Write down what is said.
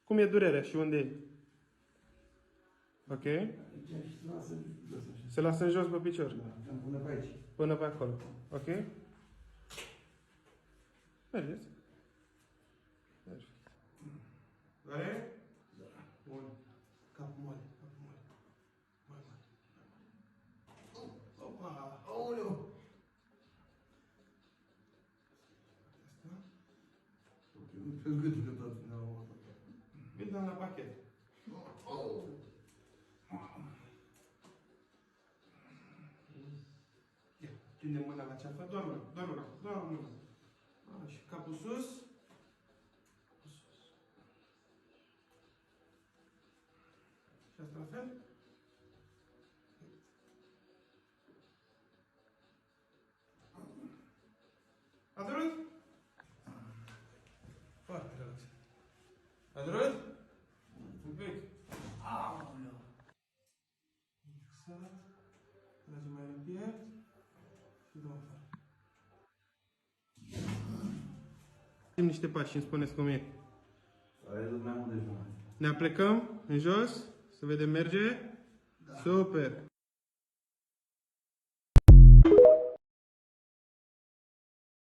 Cum e durerea și unde e? Ok? Se lasă în jos pe picior. Până pe aici. Până pe acolo. Ok? Mergeți. Perfect. Doare? Da. Bun. Capul moale, capul moale. Mai moale. Opa! Aoleu! Asta. Pe gâtul tot. Îi dăm la pachet. Ia, tinde mâna la ceafă, doar mâna, doar mâna, doar mâna. Și capul sus. Capul sus. Și asta la fel. A durut? Foarte relaxat. A durut? Un pic. Aoleu! Relaxat. Tragem mai în piept. Și dăm afară. Niște pași și îmi spuneți cum e. S-a redus mai mult de jumătate. Ne aplecăm în jos, să vedem merge. Da. Super!